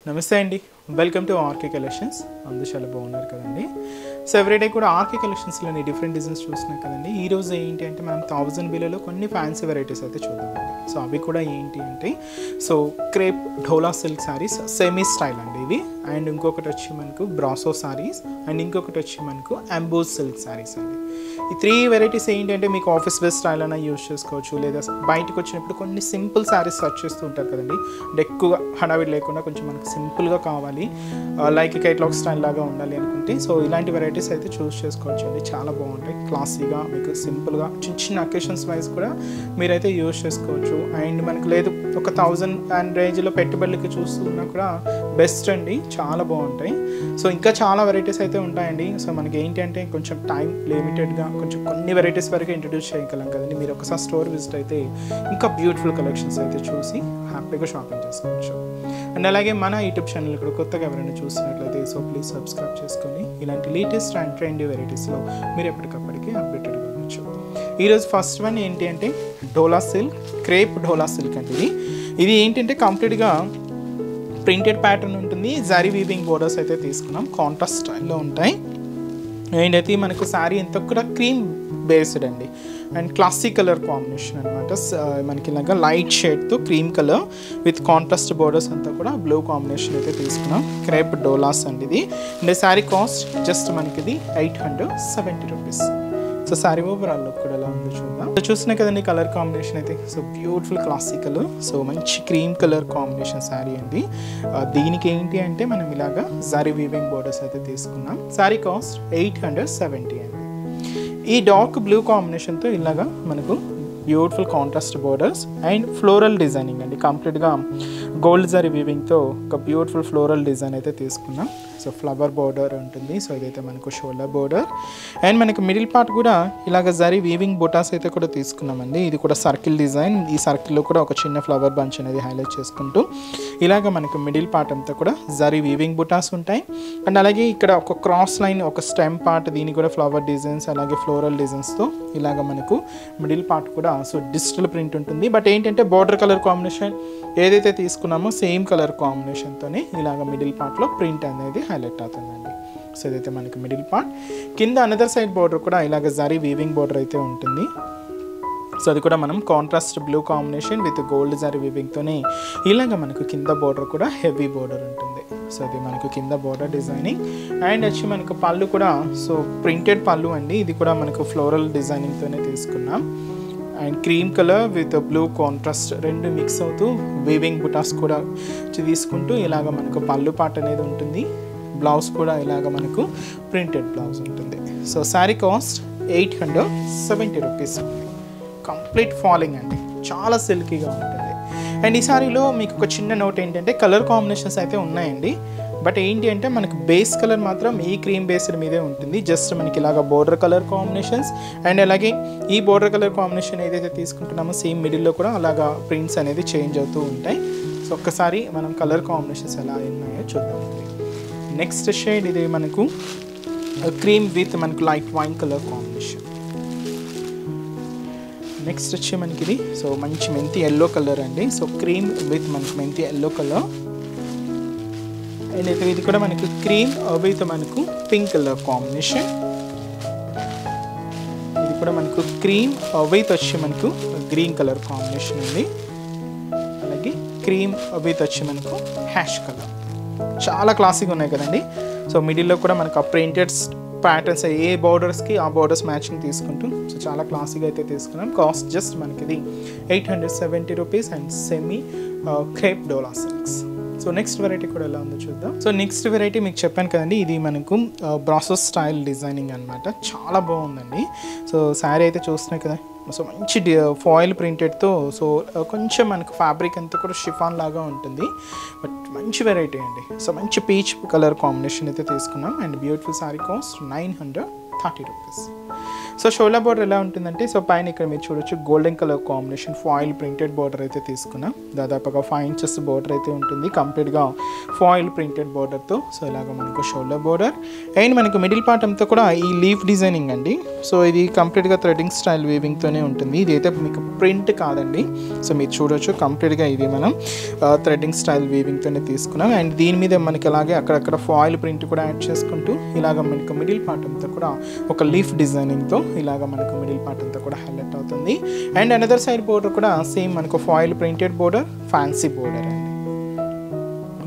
నమస్తే అండి, welcome to RK collections. అందరూ చాలా బాగున్నారు కదండి. సో ఎవ్రీడే కూడా ఆర్కే కలెక్షన్స్లోని డిఫరెంట్ డిజైన్స్ చూస్తున్నాం కదండి. ఈరోజు ఏంటి అంటే మనం 1000 బిలోలో కొన్ని ఫ్యాన్సీ వెరైటీస్ అయితే చూద్దామండి. సో అవి కూడా ఏంటి అంటే crepe dola silk sarees semi style అండి ఇవి. అండ్ ఇంకొకటి వచ్చి మనకు బ్రాసో శారీస్ అండ్ ఇంకొకటి వచ్చి మనకు అంబోజ్ సిల్క్ శారీస్ అండి. ఈ 3 వెరైటీస్ ఏంటి అంటే మీకు ఆఫీస్ బేస్ స్టైల్ అయినా యూజ్ చేసుకోవచ్చు, లేదా బయటకు వచ్చినప్పుడు కొన్ని సింపుల్ శారీస్ సర్చ్ చేస్తూ ఉంటారు కదండి. అంటే ఎక్కువగా హడావిడి లేకుండా కొంచెం మనకు సింపుల్గా కావాలి, లైక్ కేటలాగ్ స్టైల్ లాగా ఉండాలి అనుకుంటే సో ఇలాంటి వెరైటీస్ అయితే చూస్ చేసుకోవచ్చు అండి. చాలా బాగుంటాయి, క్లాసీగా మీకు సింపుల్గా చిన్న చిన్న అకేషన్స్ వైజ్ కూడా మీరైతే యూజ్ చేసుకోవచ్చు. అండ్ మనకు లేదు ఒక 1000 అండ్ రేంజ్లో పెట్టుబడులకి చూస్తున్నా కూడా బెస్ట్ అండి, చాలా బాగుంటాయి. సో ఇంకా చాలా వెరైటీస్ అయితే ఉంటాయండి. సో మనకి ఏంటి అంటే కొంచెం టైం లిమిటెడ్గా కొంచెం కొన్ని వెరైటీస్ వరకు ఇంట్రడ్యూస్ చేయగలం కదండి. మీరు ఒకసారి స్టోర్ విజిట్ అయితే ఇంకా బ్యూటిఫుల్ కలెక్షన్స్ అయితే చూసి హ్యాపీగా షాపింగ్ చేసుకోవచ్చు. అండ్ అలాగే మన యూట్యూబ్ ఛానల్ కూడా కొత్తగా ఎవరైనా చూసినట్లయితే సో ప్లీజ్ సబ్స్క్రైబ్ చేసుకొని ఇలాంటి లేటెస్ట్ అండ్ ట్రెండీ వెరైటీస్లో మీరు ఎప్పటికప్పటికి అప్డేటెడ్గా ఉండొచ్చు. ఈరోజు ఫస్ట్ వన్ ఏంటి అంటే Dola silk, crepe dola silk అండి. ఇది ఏంటంటే కంప్లీట్గా ప్రింటెడ్ ప్యాటర్న్ ఉంటుంది, జరీ వీవింగ్ బోర్డర్స్ అయితే తీసుకున్నాం, కాంట్రాస్ట్ స్టైల్లో ఉంటాయి. అండ్ అయితే మనకు శారీ అంతా కూడా క్రీమ్ బేస్డ్ అండి అండ్ క్లాసిక్ కలర్ కాంబినేషన్ అనమాట. మనకి ఇలాగా లైట్ షేడ్తో cream colour with contrast borders అంతా కూడా బ్లూ కాంబినేషన్ అయితే తీసుకున్నాం. క్రేప్ డోలాస్ అండి ఇది. అండ్ శారీ కాస్ట్ జస్ట్ మనకి ఇది 870 rupees. So sari overall look కూడా ఎలా ఉందో చూద్దాం. చూస్తున్నాయి కదండి కలర్ కాంబినేషన్ అయితే. సో బ్యూటిఫుల్ క్లాసికల్, సో మంచి క్రీమ్ కలర్ కాంబినేషన్ శారీ అండి. దీనికి ఏంటి అంటే మనం ఇలాగా జరీ వీవింగ్ బోర్డర్స్ అయితే తీసుకున్నాం. శారీ కాస్ట్ 870 అండి. ఈ డార్క్ బ్లూ కాంబినేషన్తో ఇలాగా మనకు beautiful contrast borders and floral designing అండి. కంప్లీట్గా గోల్డ్ జరీ వీవింగ్తో ఒక బ్యూటిఫుల్ ఫ్లోరల్ డిజైన్ అయితే తీసుకున్నాం. సో ఫ్లవర్ బోర్డర్ ఉంటుంది. సో ఇదైతే మనకు షోల్డర్ బోర్డర్ అండ్ మనకి మిడిల్ పార్ట్ కూడా ఇలాగ జరీ వీవింగ్ బుటాస్ అయితే కూడా తీసుకున్నామండి. ఇది కూడా సర్కిల్ డిజైన్. ఈ సర్కిల్లో కూడా ఒక చిన్న ఫ్లవర్ బంచ్ అనేది హైలైట్ చేసుకుంటూ ఇలాగ మనకు మిడిల్ పార్ట్ అంతా కూడా జరీ వీవింగ్ బుటాస్ ఉంటాయి. అండ్ అలాగే ఇక్కడ ఒక క్రాస్ లైన్, ఒక స్టెమ్ పార్ట్, దీనికి కూడా ఫ్లవర్ డిజైన్స్ అలాగే ఫ్లోరల్ డిజైన్స్తో ఇలాగ మనకు మిడిల్ పార్ట్ కూడా సో డిజిటల్ ప్రింట్ ఉంటుంది. బట్ ఏంటంటే బార్డర్ కలర్ కాంబినేషన్ ఏదైతే తీసుకున్నామో సేమ్ కలర్ కాంబినేషన్తోనే ఇలాగ మిడిల్ పార్ట్లో ప్రింట్ అనేది హైలైట్ అవుతుందండి. సో ఇదైతే మనకి మిడిల్ పార్ట్. కింద అనదర్ సైడ్ బార్డర్ కూడా ఇలాగ జరీ వీవింగ్ బార్డర్ అయితే ఉంటుంది. సో అది కూడా మనం contrast blue combination with gold zari వీవింగ్తోనే ఇలాగ మనకు కింద బార్డర్ కూడా హెవీ బార్డర్ ఉంటుంది. సో అది మనకు కింద బార్డర్ డిజైనింగ్ అండ్ వచ్చి మనకు పళ్ళు కూడా సో ప్రింటెడ్ పళ్ళు అండి. ఇది కూడా మనకు ఫ్లోరల్ డిజైనింగ్తోనే తీసుకున్నాం. And cream colour with blue contrast రెండు మిక్స్ అవుతూ వీవింగ్ బుటాస్ కూడా తీసుకుంటూ ఇలాగ మనకు పళ్ళు పార్ట్ అనేది ఉంటుంది. బ్లౌజ్ కూడా ఇలాగ మనకు ప్రింటెడ్ బ్లౌజ్ ఉంటుంది. So sari cost 870 rupees. Complete falling అండి, చాలా సిల్కీగా ఉంటుంది. అండ్ ఈ శారీలో మీకు ఒక చిన్న నోట్ ఏంటంటే కలర్ కాంబినేషన్స్ అయితే ఉన్నాయండి. బట్ ఏంటి అంటే మనకు బేస్ కలర్ మాత్రం ఈ క్రీమ్ బేస్డ్ మీదే ఉంటుంది. జస్ట్ మనకి ఇలాగ బోర్డర్ కలర్ కాంబినేషన్స్ అండ్ అలాగే ఈ బోర్డర్ కలర్ కాంబినేషన్ ఏదైతే తీసుకుంటున్నామో సేమ్ మిడిల్లో కూడా అలాగా ప్రింట్స్ అనేది చేంజ్ అవుతూ ఉంటాయి. సో ఒక్కసారి మనం కలర్ కాంబినేషన్స్ ఎలా ఉన్నాయో చూద్దామండి. నెక్స్ట్ షేడ్ ఇది మనకు క్రీమ్ విత్ మనకు light wine colour combination. Next వచ్చి మనకి ఇది సో మంచి మెంతి ఎల్లో కలర్ అండి. సో క్రీమ్ విత్ మనకి మెంతి ఎల్లో కలర్ అండ్ అయితే ఇది కూడా మనకు క్రీమ్ విత్ మనకు పింక్ కలర్ కాంబినేషన్. ఇది కూడా మనకు క్రీమ్ విత్ వచ్చి మనకు గ్రీన్ కలర్ కాంబినేషన్ ఉంది. అలాగే క్రీమ్ విత్ వచ్చి మనకు హ్యాష్ కలర్. చాలా క్లాసిక్ ఉన్నాయి కదండి. సో మిడిల్లో కూడా మనకు ఆ ప్రింటెడ్ ప్యాటర్న్స్ ఏ బార్డర్స్కి ఆ బార్డర్స్ మ్యాచింగ్ తీసుకుంటూ సో చాలా క్లాసిక్గా అయితే తీసుకున్నాం. కాస్ట్ జస్ట్ మనకి ఇది 870 rupees and semi crepe dola silks. So next variety కూడా ఎలా ఉందో చూద్దాం. సో నెక్స్ట్ వెరైటీ మీకు చెప్పాను కదండి, ఇది మనకు బ్రాసో స్టైల్ డిజైనింగ్ అనమాట. చాలా బాగుందండి. సో శారీ అయితే చూస్తున్నాయి కదా. సో మంచి ఫాయిల్ ప్రింటెడ్తో సో కొంచెం మనకు ఫ్యాబ్రిక్ అంతా కూడా షిఫాన్ లాగా ఉంటుంది. బట్ మంచి వెరైటీ అండి. సో మంచి పీచ్ కలర్ కాంబినేషన్ అయితే తీసుకున్నాం and beautiful saree cost 930 rupees. So షోలా బోర్డర్ ఎలా ఉంటుందంటే సో పైన ఇక్కడ మీరు చూడొచ్చు golden colour combination foil printed border అయితే తీసుకున్నాం. దాదాపుగా 5 inches బోర్డర్ అయితే ఉంటుంది కంప్లీట్గా ఫాయిల్ ప్రింటెడ్ బోర్డర్తో. సో ఇలాగ మనకు షోల్డర్ బోర్డర్ అండ్ మనకు మిడిల్ పార్ట్ అంతా కూడా ఈ లీఫ్ డిజైనింగ్ అండి. సో ఇది కంప్లీట్గా థ్రెడ్డింగ్ స్టైల్ వీవింగ్తోనే ఉంటుంది. ఇది అయితే మీకు ప్రింట్ కాదండి. సో మీరు చూడొచ్చు కంప్లీట్గా ఇది మనం థ్రెడ్డింగ్ స్టైల్ వీవింగ్తోనే తీసుకున్నాం. అండ్ దీని మీద మనకి అలాగే అక్కడక్కడ ఫాయిల్ ప్రింట్ కూడా యాడ్ చేసుకుంటూ ఇలాగ మనకు మిడిల్ పార్ట్ అంతా కూడా ఒక లీఫ్ డిజైనింగ్తో ఇలాగ మనకు మిడిల్ పార్ట్ అంతా కూడా హైలైట్ అవుతుంది. అండ్ అనదర్ సైడ్ బోర్డర్ కూడా సేమ్ మనకు foil printed border fancy border అండి.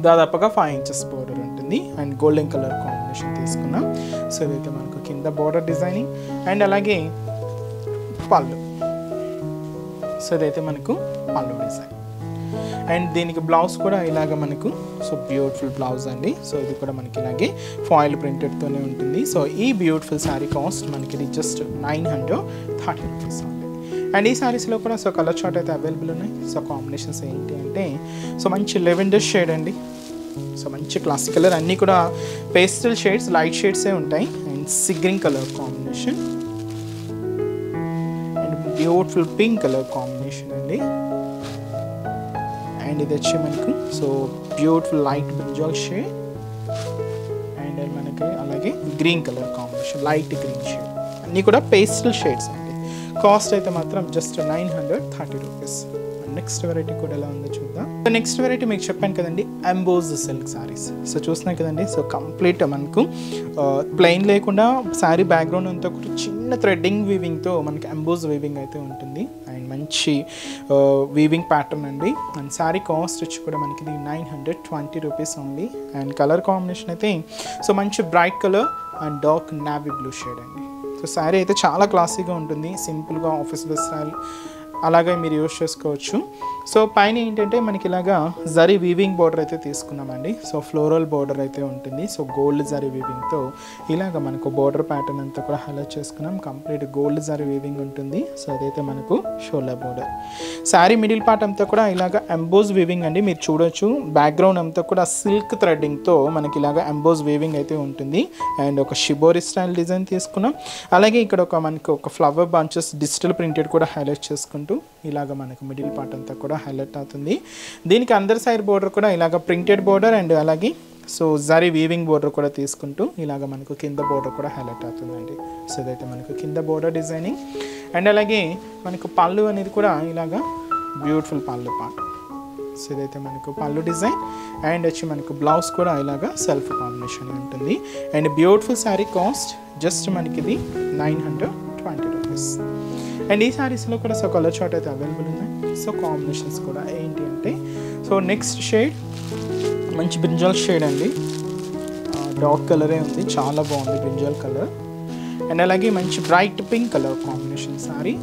దాదాపుగా 5 inches బోర్డర్ ఉంటుంది అండ్ గోల్డెన్ కలర్ కాంబినేషన్ తీసుకున్నాం. సో ఇదైతే మనకు కింద బోర్డర్ డిజైనింగ్ అండ్ అలాగే పళ్ళు. సో ఇదైతే మనకు పళ్ళు డిజైన్ అండ్ దీనికి బ్లౌజ్ కూడా ఇలాగ మనకు సో బ్యూటిఫుల్ బ్లౌజ్ అండి. సో ఇది కూడా మనకి ఇలాగే ఫాయిల్ ప్రింటెడ్తోనే ఉంటుంది. సో ఈ బ్యూటిఫుల్ శారీ కాస్ట్ మనకి ఇది జస్ట్ 930 రూపీస్ అండి. అండ్ ఈ శారీస్లో కూడా సో కలర్ చార్ట్ అయితే అవైలబుల్ ఉన్నాయి. సో కాంబినేషన్స్ ఏంటి అంటే సో మంచి లెవెండర్ షేడ్ అండి. సో మంచి క్లాసిక్ కలర్ అన్నీ కూడా పేస్టల్ షేడ్స్ లైట్ షేడ్సే ఉంటాయి and sea green colour combination and beautiful pink colour combination అండి. అండ్ ఇది వచ్చి మనకు so beautiful light brinjal shade and మనకి అలాగే green colour combination light green shade అన్నీ కూడా పేస్టల్ షేడ్స్ అండి. కాస్ట్ అయితే మాత్రం జస్ట్ 930 రూపీస్. నెక్స్ట్ వెరైటీ కూడా ఎలా ఉందో చూద్దాం. సో నెక్స్ట్ వెరైటీ మీకు చెప్పాను కదండి ఎంబోజ్ సిల్క్ సారీస్. సో చూస్తున్నాం కదండి సో కంప్లీట్ మనకు ప్లెయిన్ లేకుండా శారీ బ్యాక్గ్రౌండ్ అంతా కూడా చిన్న థ్రెడ్డింగ్ వీవింగ్తో మనకి ఎంబోజ్ వీవింగ్ అయితే ఉంటుంది అండ్ మంచి వీవింగ్ ప్యాటర్న్ అండి. అండ్ శారీ కాస్ట్ వచ్చి కూడా మనకి 920 rupees only. And colour combination అయితే సో మంచి bright colour and dark navy blue shade అండి. సో శారీ అయితే చాలా క్లాసీగా ఉంటుంది సింపుల్గా ఆఫీస్ వేర్ స్టైల్ అలాగే మీరు యూస్ చేసుకోవచ్చు. సో పైన ఏంటంటే మనకి ఇలాగా జరీ వీవింగ్ బోర్డర్ అయితే తీసుకున్నామండి. సో ఫ్లోరల్ బోర్డర్ అయితే ఉంటుంది. సో గోల్డ్ జరీ వీవింగ్తో ఇలాగ మనకు బోర్డర్ ప్యాటర్న్ అంతా కూడా హైలైట్ చేసుకున్నాం. కంప్లీట్ గోల్డ్ జరీ వీవింగ్ ఉంటుంది. సో అదైతే మనకు shoulder border. Sari middle part అంతా కూడా ఇలాగ ఎంబోజ్ వీవింగ్ అండి. మీరు చూడొచ్చు బ్యాక్గ్రౌండ్ అంతా కూడా సిల్క్ థ్రెడ్డింగ్తో మనకి ఇలాగ ఎంబోజ్ వీవింగ్ అయితే ఉంటుంది. అండ్ ఒక షిబోరి స్టైల్ డిజైన్ తీసుకున్నాం. అలాగే ఇక్కడ మనకు ఒక ఫ్లవర్ బంచెస్ డిజిటల్ ప్రింటెడ్ కూడా హైలైట్ చేసుకుంటాం. ఇలాగ మనకు మిడిల్ పార్ట్ అంతా కూడా హైలైట్ అవుతుంది. దీనికి అందర్ సైడ్ బోర్డర్ కూడా ఇలాగ ప్రింటెడ్ బోర్డర్ అండ్ అలాగే సో జరీ వీవింగ్ బోర్డర్ కూడా తీసుకుంటూ ఇలాగ మనకు కింద బోర్డర్ కూడా హైలైట్ అవుతుందండి. సో ఇదైతే మనకు కింద బోర్డర్ డిజైనింగ్ అండ్ అలాగే మనకు పళ్ళు అనేది కూడా ఇలాగ బ్యూటిఫుల్ పళ్ళు పార్ట్. సో ఇదైతే మనకు పళ్ళు డిజైన్ అండ్ వచ్చి మనకు బ్లౌజ్ కూడా ఇలాగ సెల్ఫ్ కాంబినేషన్ ఉంటుంది. And beautiful saree cost just మనకి ఇది 920 రూపీస్. అండ్ ఈ శారీస్లో కూడా సో కలర్ చార్ట్ అయితే అవైలబుల్ ఉన్నాయి. సో కాంబినేషన్స్ కూడా ఏంటి అంటే సో నెక్స్ట్ షేడ్ మంచి బ్రింజాల్ షేడ్ అండి. డార్క్ కలరే ఉంది చాలా బాగుంది బ్రింజాల్ కలర్ అండ్ అలాగే మంచి bright pink colour combination sari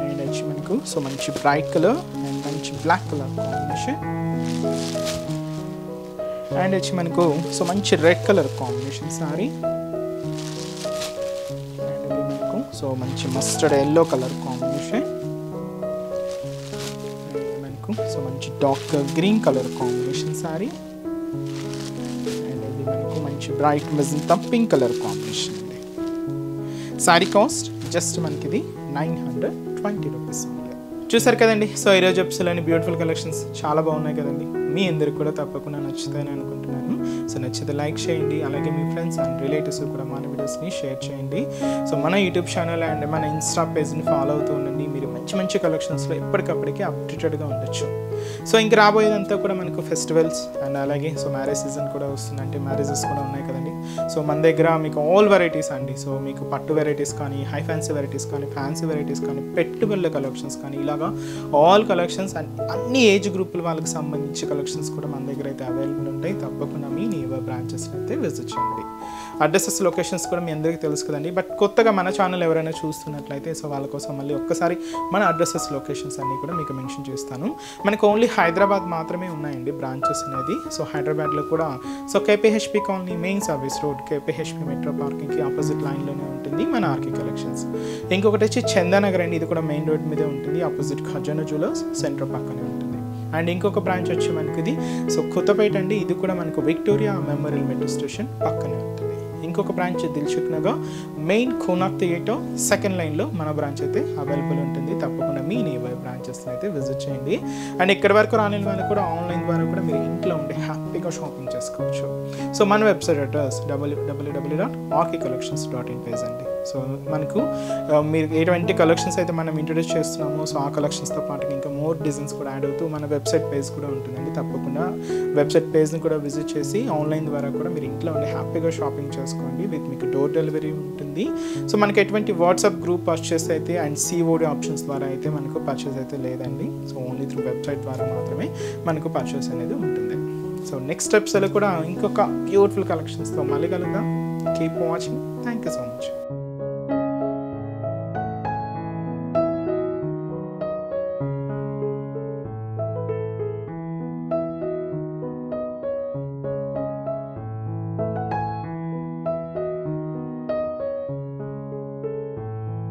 and వచ్చి మనకు సో మంచి బ్రైట్ కలర్ అండ్ మంచి బ్లాక్ కలర్ కాంబినేషన్ అండ్ వచ్చి మనకు సో మంచి red colour combination sari so మంచి మస్టర్డ్ ఎల్లో కలర్ కాంబినేషన్ మనకు సో మంచి dark green colour combination sari and ఇది మనకు మంచి bright magenta pink colour combination అండి. శారీ కాస్ట్ జస్ట్ మనకి ఇది 920 రూపీస్. చూసారు కదండి. సో ఈరోజు ఎపిసోడ్లోని బ్యూటిఫుల్ కలెక్షన్స్ చాలా బాగున్నాయి కదండి. మీ అందరికి కూడా తప్పకుండా నచ్చుతాయని అనుకుంటున్నాను. సో నచ్చితే లైక్ చేయండి. అలాగే మీ ఫ్రెండ్స్ అండ్ రిలేటివ్స్ కూడా మన వీడియోస్ని షేర్ చేయండి. సో మన యూట్యూబ్ ఛానల్ అండ్ మన ఇన్స్టా పేజ్ని ఫాలో అవుతూ ఉండండి. మీరు మంచి మంచి కలెక్షన్స్లో ఎప్పటికప్పటికీ అప్డేటెడ్గా ఉండొచ్చు. సో ఇంక రాబోయేదంతా కూడా మనకు ఫెస్టివల్స్ అండ్ అలాగే సో మ్యారేజ్ సీజన్ కూడా వస్తుంది. అంటే మ్యారేజెస్ కూడా ఉన్నాయి కదండి. సో మన దగ్గర మీకు ఆల్ వెరైటీస్ అండి. సో మీకు పట్టు వెరైటీస్ కానీ హై ఫ్యాన్సీ వెరైటీస్ కానీ ఫ్యాన్సీ వెరైటీస్ కానీ పెట్టుబడుల కలెక్షన్స్ కానీ ఇలాగా ఆల్ కలెక్షన్స్ అండ్ అన్ని ఏజ్ గ్రూపుల వాళ్ళకి సంబంధించి కలెక్షన్స్ కూడా మన దగ్గర అయితే అవైలబుల్ ఉంటాయి. తప్పకుండా మీ నియర్ బ్రాంచెస్ని అయితే విజిట్ చేయండి. అడ్రసెస్ లొకేషన్స్ కూడా మీ అందరికీ తెలుసు కదండి. బట్ కొత్తగా మన ఛానల్ ఎవరైనా చూస్తున్నట్లయితే సో వాళ్ళ కోసం మళ్ళీ ఒక్కసారి మన అడ్రసెస్ లొకేషన్స్ అన్నీ కూడా మీకు మెన్షన్ చేస్తాను. మనకు ఓన్లీ హైదరాబాద్ మాత్రమే ఉన్నాయండి బ్రాంచెస్ అనేది. సో హైదరాబాద్లో కూడా so KPHB colony main service road KPHB metro పార్కింగ్కి ఆపోజిట్ లైన్లోనే ఉంటుంది మన ఆర్కే కలెక్షన్స్. ఇంకొకటి వచ్చి చందానగర్ అండి. ఇది కూడా మెయిన్ రోడ్ మీదే ఉంటుంది. ఆపోజిట్ ఖజానా జ్యువెలర్స్ సెంటర్ పక్కనే ఉంటుంది. అండ్ ఇంకొక బ్రాంచ్ వచ్చి మనకి ఇది సో కొత్తపేట అండి. ఇది కూడా మనకు విక్టోరియా మెమోరియల్ మెట్రో స్టేషన్ పక్కనే ఉంటుంది. ఇంకొక branch Dilsukh Nagar main Konark theatre second లైన్లో మన బ్రాంచ్ అయితే అవైలబుల్ ఉంటుంది. తప్పకుండా మీ నియర్ బ్రాంచెస్ని అయితే విజిట్ చేయండి. అండ్ ఇక్కడ వరకు రాని వాళ్ళు కూడా ఆన్లైన్ ద్వారా కూడా మీరు ఇంట్లో ఉండి హ్యాపీగా షాపింగ్ చేసుకోవచ్చు. సో మన వెబ్సైట్ అడ్రస్ www.rkcollections.in పేజ్ అండి. సో మనకు మీరు ఎటువంటి కలెక్షన్స్ అయితే మనం ఇంట్రడ్యూస్ చేస్తున్నామో సో ఆ కలెక్షన్స్తో పాటు ఇంకా మోర్ డిజైన్స్ కూడా యాడ్ అవుతూ మన వెబ్సైట్ పేజ్ కూడా ఉంటుందండి. తప్పకుండా వెబ్సైట్ పేజ్ని కూడా విజిట్ చేసి ఆన్లైన్ ద్వారా కూడా మీరు ఇంట్లో ఉండి హ్యాపీగా షాపింగ్ చేసుకోండి. విత్ మీకు డోర్ డెలివరీ ఉంటుంది. సో మనకి ఎటువంటి వాట్సాప్ గ్రూప్ పర్చేస్ అయితే అండ్ సిఓడి ఆప్షన్స్ ద్వారా అయితే మనకు పర్చేస్ అయితే లేదండి. సో ఓన్లీ త్రూ వెబ్సైట్ ద్వారా మాత్రమే మనకు పర్చేస్ అనేది ఉంటుంది. సో నెక్స్ట్ స్టెప్స్లో కూడా ఇంకొక బ్యూటిఫుల్ కలెక్షన్స్తో మళ్ళీ కలుద్దాం. Keep watching. Thank you so much.